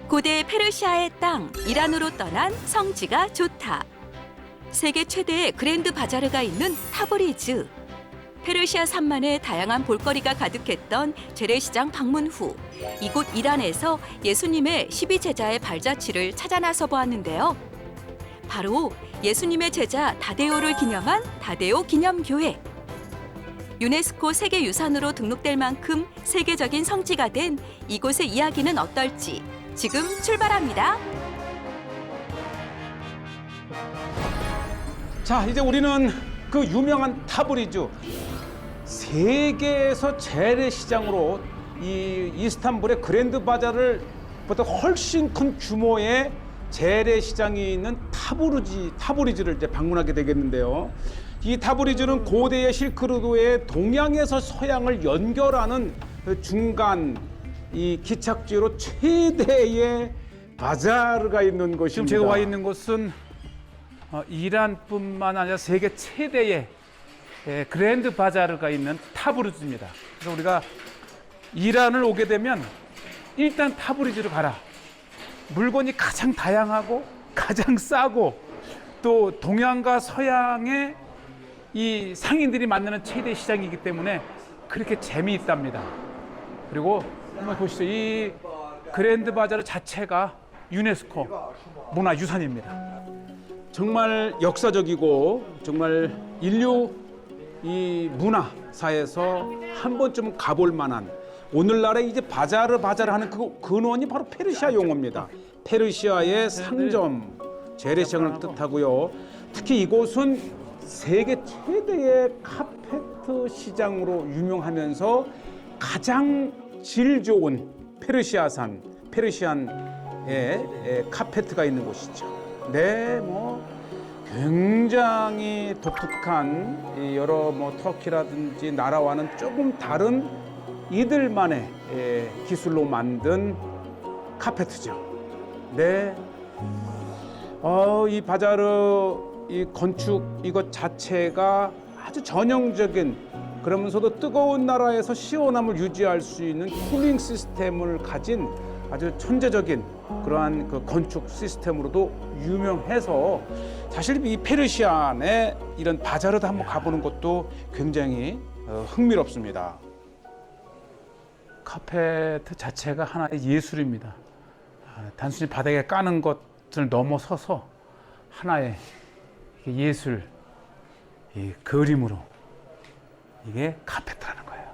고대 페르시아의 땅 이란으로 떠난 성지가 좋다. 세계 최대의 그랜드 바자르가 있는 타브리즈. 페르시아 산만에 다양한 볼거리가 가득했던 재래시장 방문 후 이곳 이란에서 예수님의 12제자의 발자취를 찾아 나서 보았는데요. 바로 예수님의 제자 다데오를 기념한 다데오 기념교회. 유네스코 세계유산으로 등록될 만큼 세계적인 성지가 된 이곳의 이야기는 어떨지 지금 출발합니다. 자, 이제 우리는 그 유명한 타브리즈 세계에서 재래시장으로 이 이스탄불의 그랜드 바자르를 보다 훨씬 큰 규모의 재래시장이 있는 타브리즈를 이제 방문하게 되겠는데요. 이 타브리즈는 고대의 실크로드의 동양에서 서양을 연결하는 그 중간 이 기착지로 최대의 바자르가 있는 곳입니다. 지금 제가 와 있는 곳은 이란뿐만 아니라 세계 최대의 그랜드 바자르가 있는 타브리즈입니다. 그래서 우리가 이란을 오게 되면 일단 타브리즈로 가라. 물건이 가장 다양하고 가장 싸고 또 동양과 서양의 이 상인들이 만나는 최대 시장이기 때문에 그렇게 재미있답니다. 그리고 한번 보시죠. 이 그랜드 바자르 자체가 유네스코 문화유산입니다. 정말 역사적이고 정말 인류 이 문화사에서 한 번쯤 가볼 만한 오늘날의 이제 바자르 하는 그 근원이 바로 페르시아 용어입니다. 페르시아의 상점 재래시장을 뜻하고요. 특히 이곳은 세계 최대의 카페트 시장으로 유명하면서 가장 질 좋은 페르시아산 페르시안의 카페트가 있는 곳이죠. 네, 뭐 굉장히 독특한 여러 뭐 터키라든지 나라와는 조금 다른 이들만의 기술로 만든 카페트죠. 네, 이 바자르 이 건축 이것 자체가 아주 전형적인 그러면서도 뜨거운 나라에서 시원함을 유지할 수 있는 쿨링 시스템을 가진 아주 천재적인 그러한 그 건축 시스템으로도 유명해서 사실 이 페르시안의 이런 바자르도 한번 가보는 것도 굉장히 흥미롭습니다. 카페트 자체가 하나의 예술입니다. 단순히 바닥에 까는 것을 넘어서서 하나의 예술, 이 그림으로 이게 카페트라는 거예요.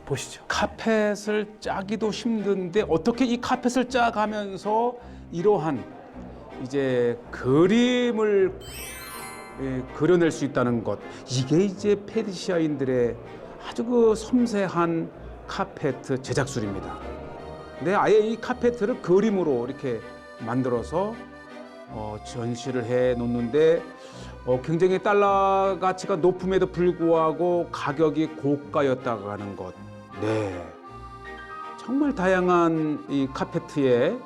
보시죠. 카펫을 짜기도 힘든데 어떻게 이 카펫을 짜가면서 이러한 이제 그림을 그려낼 수 있다는 것, 이게 이제 페르시아인들의 아주 그 섬세한 카페트 제작술입니다. 근데 아예 이 카페트를 그림으로 이렇게 만들어서 전시를 해 놓는데 굉장히 달러 가치가 높음에도 불구하고 가격이 고가였다고 하는 것. 네, 정말 다양한 이 카페트의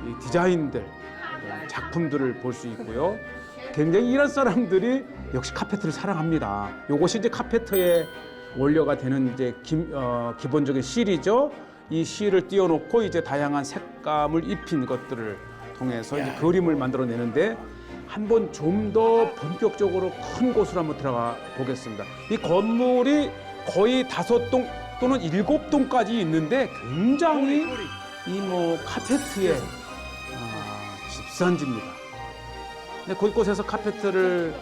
이 디자인들, 작품들을 볼 수 있고요. 굉장히 이란 사람들이 역시 카페트를 사랑합니다. 요것이 이제 카페트의 원료가 되는 이제 기본적인 실이죠. 이 실을 띄워놓고 이제 다양한 색감을 입힌 것들을 통해서 이제 그림을 만들어내는데 한번 좀 더 본격적으로 큰 곳으로 한번 들어가 보겠습니다. 이 건물이 거의 5동 또는 7동까지 있는데 굉장히 이 뭐 카페트의 집산지입니다. 근데 곳곳에서 카페트를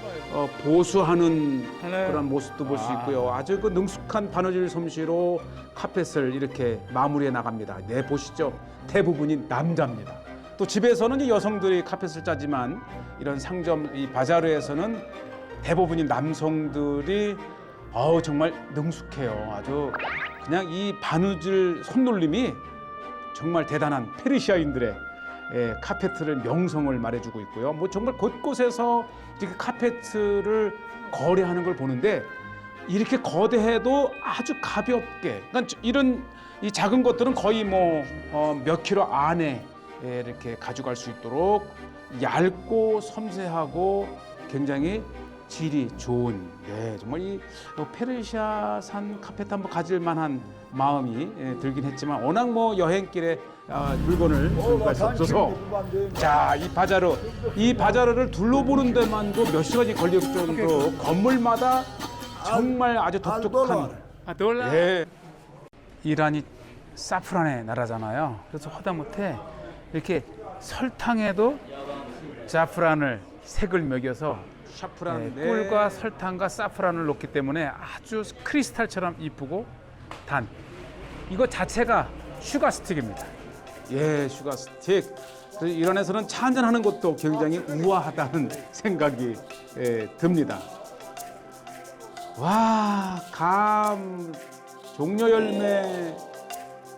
보수하는 그런 모습도 볼 수 있고요. 아주 그 능숙한 바느질 솜씨로 카펫을 이렇게 마무리해 나갑니다. 네, 보시죠. 대부분이 남자입니다. 또 집에서는 이 여성들이 카펫을 짜지만 이런 상점, 이 바자르에서는 대부분이 남성들이 정말 능숙해요. 아주 그냥 이 바느질 손놀림이 정말 대단한 페르시아인들의 카페트를 명성을 말해주고 있고요. 뭐 정말 곳곳에서 이렇게 카페트를 거래하는 걸 보는데 이렇게 거대해도 아주 가볍게, 그러니까 이런 이 작은 것들은 거의 뭐 몇 킬로 안에 이렇게 가져갈 수 있도록 얇고 섬세하고 굉장히 질이 좋은, 네, 정말 이 페르시아산 카펫 한번 가질 만한 마음이 들긴 했지만 워낙 뭐 여행길에 물건을 들고 갈 수 없어서 자, 이 바자르를 둘러보는 데만도 몇 시간이 걸릴 정도로 건물마다 정말 아주 독특한 예. 이란이 사프란의 나라잖아요. 그래서 하다못해 이렇게 설탕에도 자프란을 색을 먹여서 샤프란, 네. 꿀과 설탕과 사프란을 넣기 때문에 아주 크리스탈처럼 이쁘고 단 이거 자체가 슈가 스틱입니다. 예, 슈가 스틱. 그래서 이란에서는 차 한잔하는 것도 굉장히 우아하다는 생각이 듭니다. 와, 감, 종려 열매,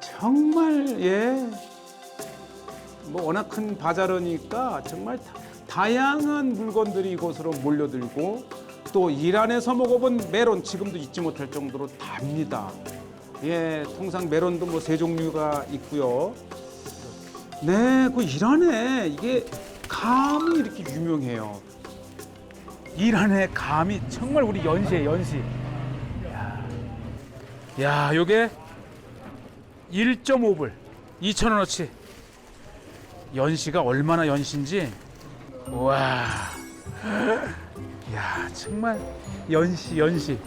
정말 뭐 워낙 큰 바자르니까 정말 다양한 물건들이 이곳으로 몰려들고 또 이란에서 먹어본 메론 지금도 잊지 못할 정도로 답니다. 예, 통상 메론도 뭐 세 종류가 있고요. 네, 그 이란에 이게 감이 이렇게 유명해요. 이란의 감이 정말 우리 연시예요, 연시. 야, 요게 1.5불, 2,000원어치. 연시가 얼마나 연시인지. 와. 야, 정말 연시, 연시.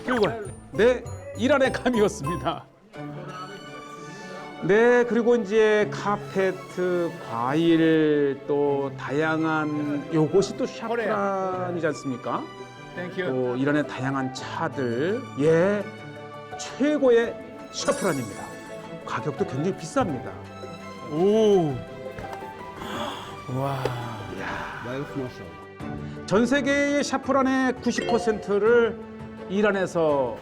요거. 네, 이란의 감이었습니다. 네, 그리고 이제 카페트, 과일, 또 다양한 요것이 또 샤프란이지 않습니까? 땡큐. 또 이란의 다양한 차들, 예, 최고의 샤프란입니다. 가격도 굉장히 비쌉니다. 오. 와. 전 세계의 샤프란의 90%를 이란에서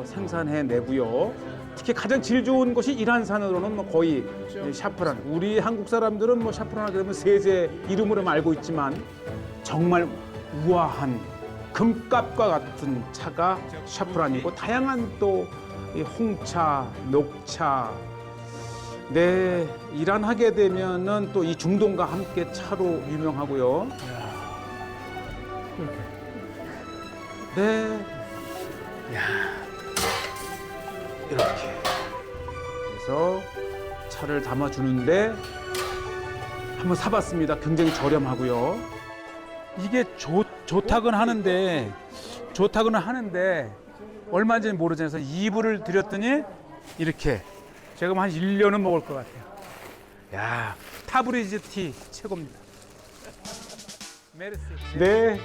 생산해내고요. 특히 가장 질 좋은 것이 이란산으로는 뭐 거의 샤프란. 우리 한국 사람들은 뭐 샤프란을 그러면 세제 이름으로 알고 있지만 정말 우아한 금값과 같은 차가 샤프란이고 다양한 또 이 홍차, 녹차. 네, 이란 하게 되면은 또 이 중동과 함께 차로 유명하고요. 이렇게. 네. 이렇게. 그래서 차를 담아주는데 한번 사봤습니다. 굉장히 저렴하고요. 이게 좋다고는 하는데 얼마인지는 모르잖아요. 그래서 2불을 드렸더니 이렇게 제가 한 1년은 먹을 것 같아요. 야, 타브리즈 티 최고입니다. 메르시. 네,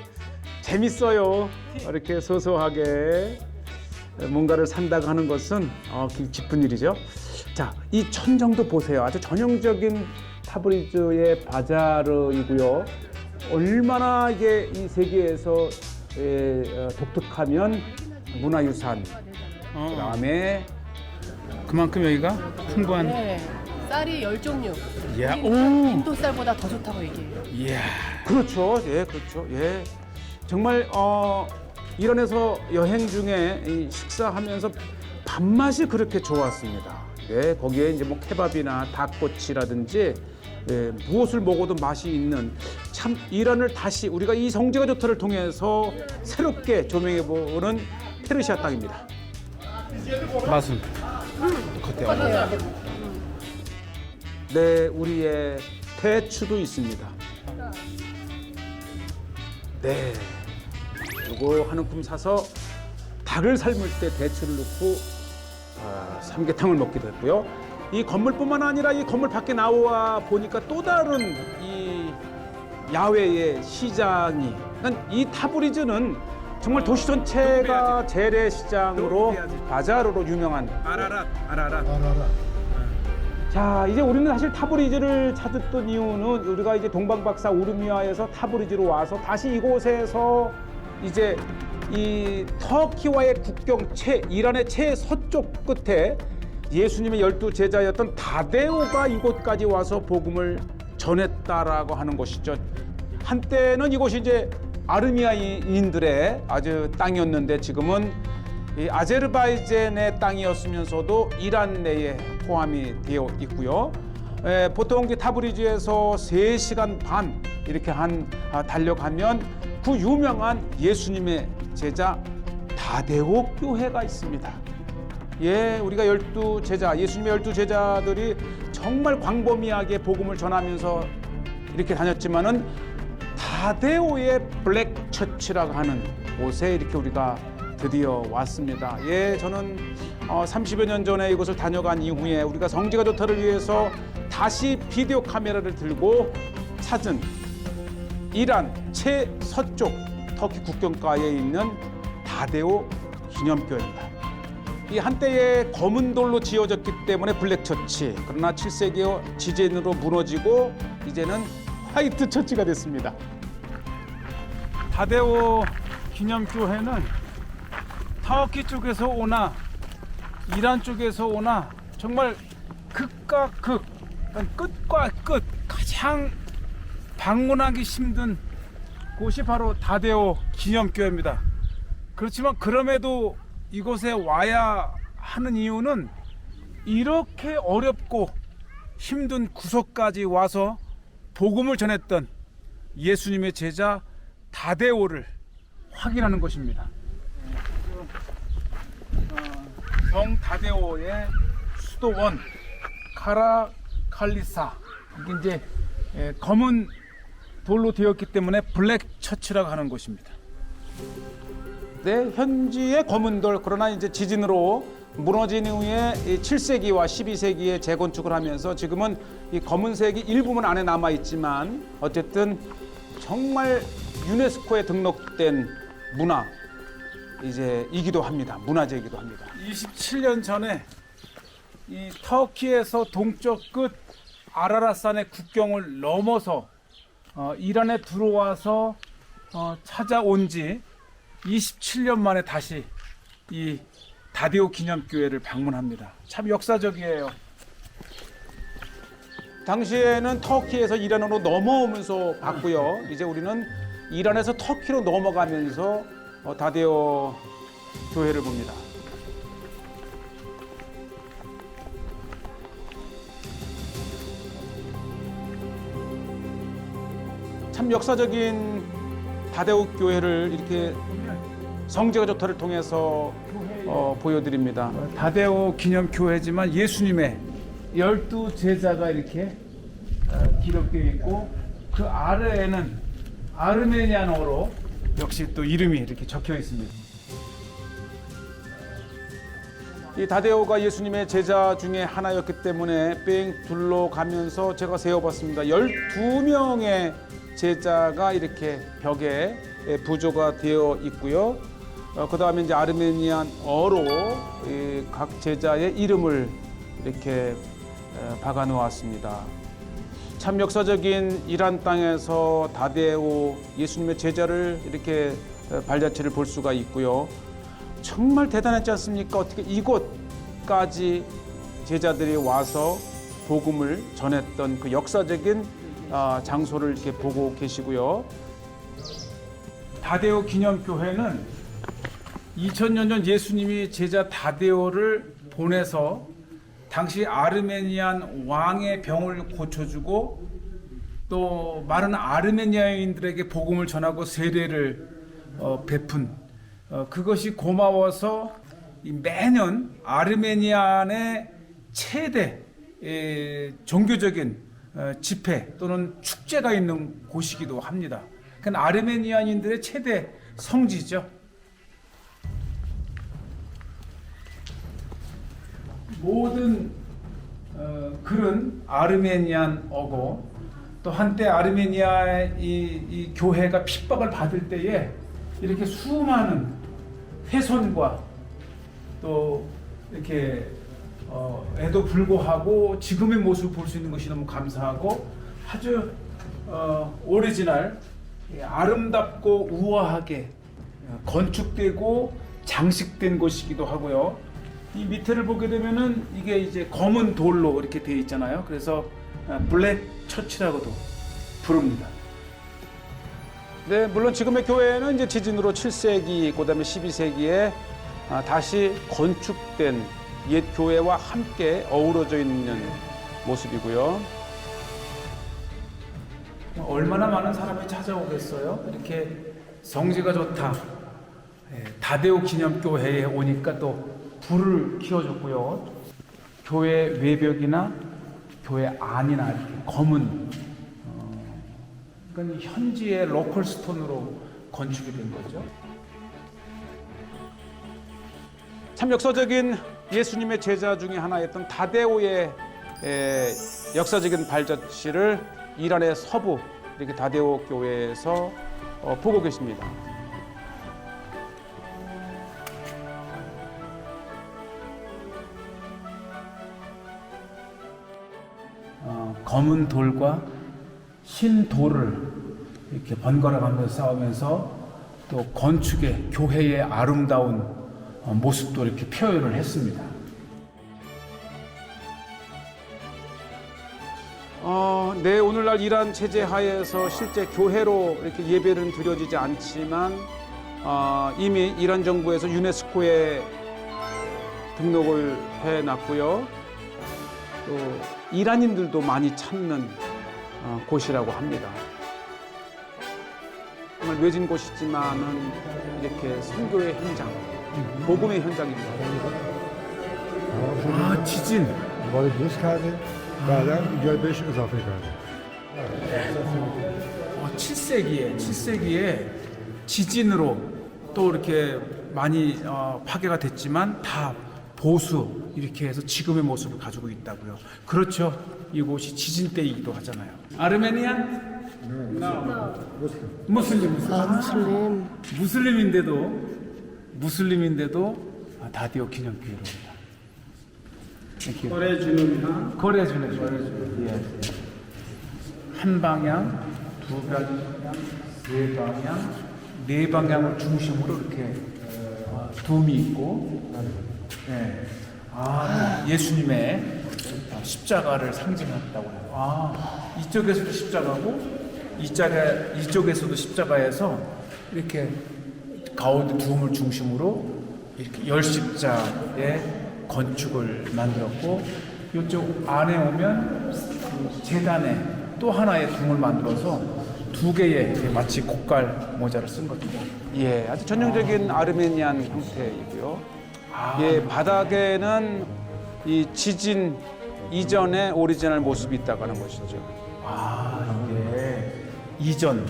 재밌어요. 이렇게 소소하게 뭔가를 산다고 하는 것은 기쁜 일이죠. 자, 이 천정도 보세요. 아주 전형적인 타브리즈의 바자르이고요. 얼마나 이게 이 세계에서 독특하면 문화유산. 그다음에 그만큼 여기가 풍부한. 네, 쌀이 10종류. 야, 우리는 오. 인도 쌀보다 더 좋다고 얘기해요. 이야. 그렇죠. 예, 그렇죠. 예. 정말 이란에서 여행 중에 이 식사하면서 밥맛이 그렇게 좋았습니다. 네, 거기에 이제 뭐 케밥이나 닭꼬치라든지 무엇을 먹어도 맛이 있는 참 이란을 다시 우리가 이 성지가 좋다를 통해서 새롭게 조명해보는 페르시아 땅입니다. 맛은. 똑같아요. 네, 우리의 대추도 있습니다. 네, 요거 한 움큼 사서 닭을 삶을 때 대추를 넣고 삼계탕을 먹기도 했고요. 이 건물뿐만 아니라 이 건물 밖에 나와 보니까 또 다른 이 야외의 시장이, 그러니까 이 타브리즈는 정말 도시 전체가 재래시장으로 바자르로 유명한. 아라랏. 자, 이제 우리는 사실 타브리즈를 찾았던 이유는 우리가 이제 동방박사 우르미아에서 타브리즈로 와서 다시 이곳에서 이제 이 터키와의 국경 이란의 최서쪽 끝에 예수님의 12제자였던 다데오가 이곳까지 와서 복음을 전했다라고 하는 것이죠. 한때는 이곳이 이제 아르미아인들의 아주 땅이었는데 지금은 이 아제르바이잔의 땅이었으면서도 이란 내에 포함이 되어 있고요. 보통 이제 타브리즈에서 3시간 반 이렇게 달려가면 그 유명한 예수님의 제자 다데오 교회가 있습니다. 예, 우리가 12제자, 예수님의 12제자들이 정말 광범위하게 복음을 전하면서 이렇게 다녔지만은 다데오의 블랙 처치라고 하는 곳에 이렇게 우리가 드디어 왔습니다. 예, 저는 30여 년 전에 이곳을 다녀간 이후에 우리가 성지가 좋다를 위해서 다시 비디오 카메라를 들고 찾은 이란 최서쪽 터키 국경가에 있는 다데오 기념교회입니다. 이 한때에 검은 돌로 지어졌기 때문에 블랙 처치, 그러나 7세기 지진으로 무너지고 이제는 화이트 처치가 됐습니다. 다데오 기념교회는 터키 쪽에서 오나 이란 쪽에서 오나 정말 극과 극, 끝과 끝 가장 방문하기 힘든 곳이 바로 다데오 기념교회입니다. 그렇지만 그럼에도 이곳에 와야 하는 이유는 이렇게 어렵고 힘든 구석까지 와서 복음을 전했던 예수님의 제자 다데오를 확인하는 것입니다. 성 다데오의 수도원 카라칼리사, 이게 이제 검은 돌로 되었기 때문에 블랙 처치라고 하는 곳입니다. 네, 현지의 검은 돌, 그러나 이제 지진으로 무너진 이후에 7세기와 12세기에 재건축을 하면서 지금은 이 검은색이 일부분 안에 남아 있지만 어쨌든 정말 유네스코에 등록된 문화 이제이기도 합니다. 문화재이기도 합니다. 27년 전에 이 터키에서 동쪽 끝 아라라산의 국경을 넘어서 이란에 들어와서 찾아온 지 27년 만에 다시 이 다데오 기념교회를 방문합니다. 참 역사적이에요. 당시에는 터키에서 이란으로 넘어오면서 봤고요. 이제 우리는 이란에서 터키로 넘어가면서 다데오 교회를 봅니다. 참 역사적인 다데오 교회를 이렇게 성지가 좋다를 통해서 보여드립니다. 다데오 기념교회지만 예수님의 12제자가 이렇게 기록되어 있고 그 아래에는 아르메니아어로 역시 또 이름이 이렇게 적혀 있습니다. 이 다데오가 예수님의 제자 중에 하나였기 때문에 뺑 둘러가면서 제가 세어봤습니다. 12명의 제자가 이렇게 벽에 부조가 되어 있고요. 그 다음에 이제 아르메니안어로 각 제자의 이름을 이렇게 박아 놓았습니다. 참 역사적인 이란 땅에서 다데오 예수님의 제자를 이렇게 발자취를 볼 수가 있고요. 정말 대단했지 않습니까? 어떻게 이곳까지 제자들이 와서 복음을 전했던 그 역사적인 장소를 이렇게 보고 계시고요. 다데오 기념교회는 2000년 전 예수님이 제자 다데오를 보내서 당시 아르메니안 왕의 병을 고쳐주고 또 많은 아르메니아인들에게 복음을 전하고 세례를 베푼 그것이 고마워서 매년 아르메니안의 최대 종교적인 집회 또는 축제가 있는 곳이기도 합니다. 그러니까 아르메니아인들의 최대 성지죠. 모든 글은 아르메니안어고 또 한때 아르메니아의 이 교회가 핍박을 받을 때에 이렇게 수많은 훼손과 또 이렇게 에도 불구하고 지금의 모습을 볼 수 있는 것이 너무 감사하고 아주 오리지널 아름답고 우아하게 건축되고 장식된 곳이기도 하고요. 이 밑에를 보게 되면은 이게 이제 검은 돌로 이렇게 되어 있잖아요. 그래서 블랙 처치라고도 부릅니다. 네, 물론 지금의 교회는 이제 지진으로 7세기, 그다음에 12세기에 다시 건축된 옛 교회와 함께 어우러져 있는 모습이고요. 얼마나 많은 사람이 찾아오겠어요? 이렇게 성지가 좋다. 다데오 기념교회에 오니까 또 불을 켜줬고요. 교회 외벽이나 교회 안이나 이렇게 검은 그건 현지의 로컬 스톤으로 건축이 된 거죠. 참 역사적인 예수님의 제자 중에 하나였던 다데오의 역사적인 발자취를 이란의 서부 이렇게 다데오 교회에서 보고 계십니다. 검은 돌과 흰 돌을 이렇게 번갈아 가면서 싸우면서 또 건축의 교회의 아름다운 모습도 이렇게 표현을 했습니다. 네, 오늘날 이란 체제 하에서 실제 교회로 이렇게 예배는 드려지지 않지만 이미 이란 정부에서 유네스코에 등록을 해놨고요. 또 이란인들도 많이 찾는 곳이라고 합니다. 정말 외진 곳이지만은 이렇게 선교의 현장, 복음의 현장입니다. 아, 지진. وارد درست کرده بعدا جای بهش اضافه کرده 7세기에 지진으로 또 이렇게 많이 파괴가 됐지만 다 보수 이렇게 해서 지금의 모습을 가지고 있다고요. 그렇죠. 이곳이 지진 때이기도 하잖아요. 아르메니안? 무슬림. 무슬림인데도 다데오 기념교회로 옵니다. 거래 주님이나 거래 주는 예. 한 방향, 두 방향, 세 방향, 네 방향을 중심으로 이렇게 둠이 있고, 예. 예수님의 십자가를 상징한다고 해요. 이쪽에서도 십자가고, 이쪽에서도 십자가에서 이렇게 가운데 둠을 중심으로 이렇게 열십자의 건축을 만들었고, 이쪽 안에 오면 그 재단에 또 하나의 둠을 만들어서 두 개의 마치 곡갈 모자를 쓴 거죠. 예, 아주 전형적인 아르메니안 형태이고요. 예, 바닥에는 이 지진 이전의 오리지널 모습이 있다고 하는 것이죠. 이게 이전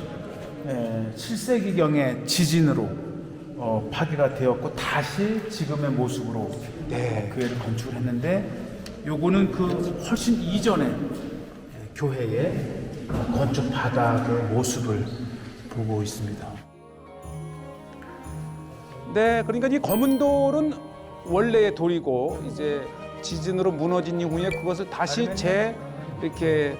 7세기경의 지진으로 파괴가 되었고 다시 지금의 모습으로 교회를 건축을 했는데, 요거는 그 훨씬 이전의 교회의 건축 바닥의 모습을 보고 있습니다. 네, 그러니까 이 검은 돌은 원래의 돌이고 이제 지진으로 무너진 이후에 그것을 다시 이렇게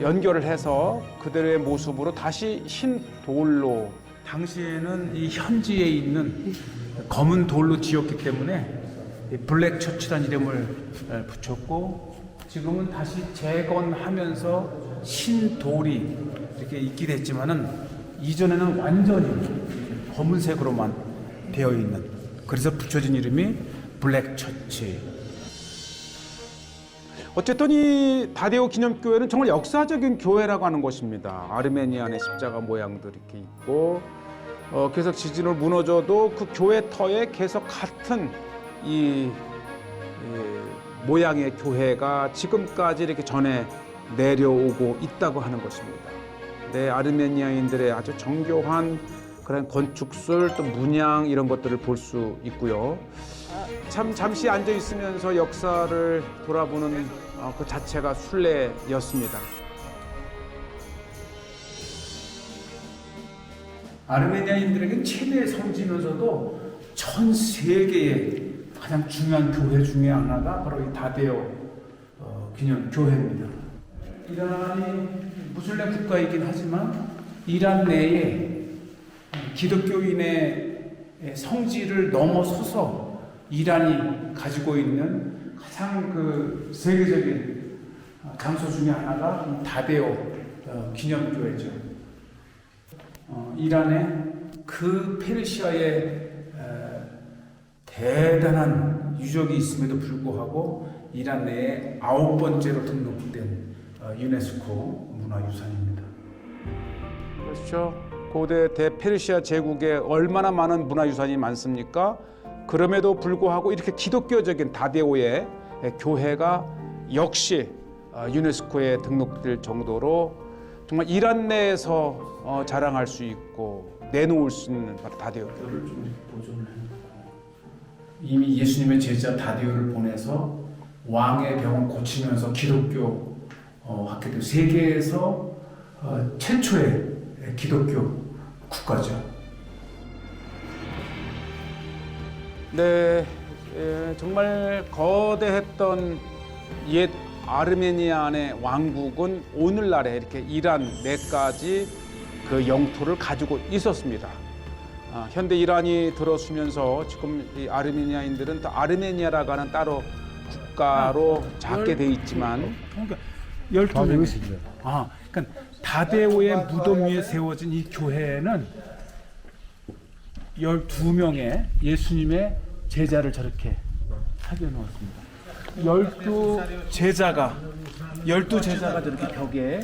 연결을 해서 그대로의 모습으로 다시 흰 돌로, 당시에는 이 현지에 있는 검은 돌로 지었기 때문에 블랙 처치라는 이름을 붙였고, 지금은 다시 재건하면서 흰 돌이 이렇게 있긴 했지만은 이전에는 완전히 검은색으로만 되어 있는, 그래서 붙여진 이름이 블랙 처치. 어쨌든 이 다데오 기념교회는 정말 역사적인 교회라고 하는 것입니다. 아르메니안의 십자가 모양도 이렇게 있고, 계속 지진으로 무너져도 그 교회 터에 계속 같은 이 모양의 교회가 지금까지 이렇게 전해 내려오고 있다고 하는 것입니다. 네, 아르메니아인들의 아주 정교한 그런 건축술 또 문양 이런 것들을 볼 수 있고요. 참 잠시 앉아 있으면서 역사를 돌아보는 그 자체가 순례였습니다. 아르메니아인들에겐 최대의 성지면서도 전 세계의 가장 중요한 교회 중에 하나가 바로 이 다데오 기념 교회입니다. 이란이 무슬림 국가이긴 하지만 이란 내에 기독교인의 성지를 넘어서서 이란이 가지고 있는 가장 그 세계적인 장소 중에 하나가 이 다데오 기념교회죠. 이란의 그 페르시아의 대단한 유적이 있음에도 불구하고 이란 내에 9번째로 등록된 유네스코 문화유산입니다. 그렇죠. 고대 대페르시아 제국에 얼마나 많은 문화유산이 많습니까? 그럼에도 불구하고 이렇게 기독교적인 다데오의 교회가 역시 유네스코에 등록될 정도로 정말 이란 내에서 자랑할 수 있고 내놓을 수 있는 다데오. 좀 보존을 해놓고 이미 예수님의 제자 다디오를 보내서 왕의 병을 고치면서 기독교 하게 되고 세계에서 최초의 기독교 국가죠. 네, 정말 거대했던 옛 아르메니아의 왕국은 오늘날에 이렇게 이란 내까지 그 영토를 가지고 있었습니다. 현대 이란이 들어서면서 지금 이 아르메니아인들은 또 아르메니아라고 하는 따로 국가로 작게 돼 있지만 그러니까 다 되고 12명. 있습니다. 그러니까 다데오의 무덤 위에 세워진 이 교회는 12명의 예수님의 제자를 저렇게 사겨 놓았습니다. 12제자가 저렇게 벽에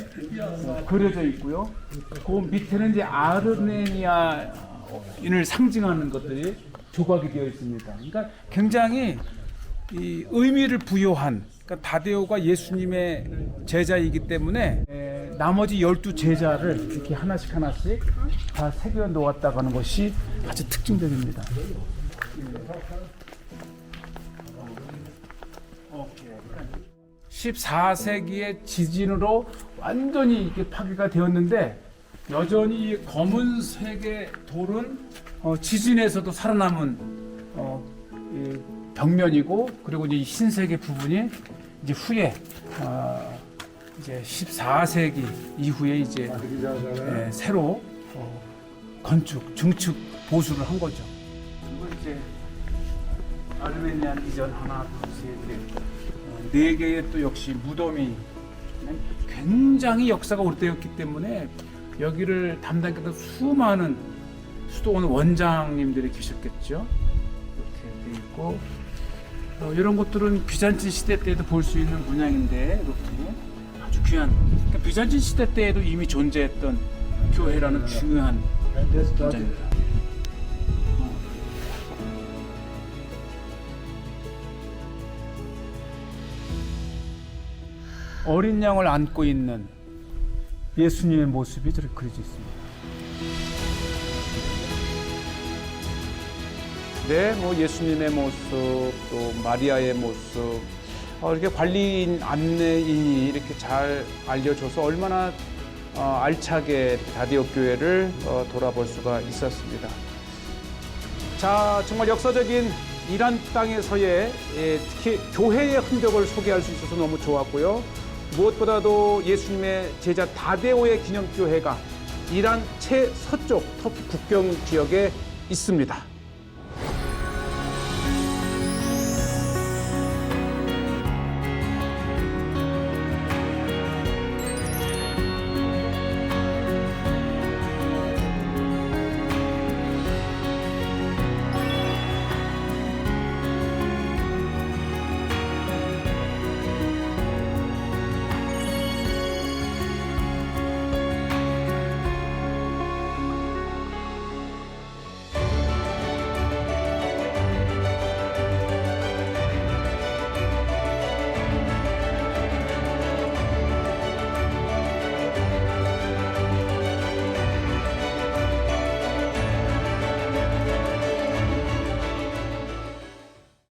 그려져 있고요. 그 밑에는 이제 아르메니아인을 상징하는 것들이 조각이 되어 있습니다. 그러니까 굉장히 이 의미를 부여한, 그러니까 다데오가 예수님의 제자이기 때문에 나머지 12제자를 이렇게 하나씩 다 새겨 놓았다고 하는 것이 아주 특징적입니다. 14세기의 지진으로 완전히 이게 파괴가 되었는데 여전히 이 검은색의 돌은 지진에서도 살아남은 이 벽면이고, 그리고 이제 이 흰색의 부분이 이제 후에 이제 14세기 이후에 이제 새로 증축 보수를 한 거죠. 그리고 이제 아르메니안 이전 하나, 둘, 셋, 네 개의 또 역시 무덤이 굉장히 역사가 오래되었기 때문에 여기를 담당했던 수많은 수도원 원장님들이 계셨겠죠. 이렇게 돼 있고, 이런 것들은 비잔틴 시대 때도 볼 수 있는 문양인데 이렇게 아주 귀한, 그러니까 비잔틴 시대 때에도 이미 존재했던 교회라는 중요한 문장입니다. 어린 양을 안고 있는 예수님의 모습이 저렇게 그려져 있습니다. 네, 뭐 예수님의 모습, 또 마리아의 모습, 이렇게 관리인, 안내인이 이렇게 잘 알려줘서 얼마나 알차게 다데오 교회를 돌아볼 수가 있었습니다. 자, 정말 역사적인 이란 땅에서의 특히 교회의 흔적을 소개할 수 있어서 너무 좋았고요. 무엇보다도 예수님의 제자 다데오의 기념교회가 이란 최서쪽 터키 국경 지역에 있습니다.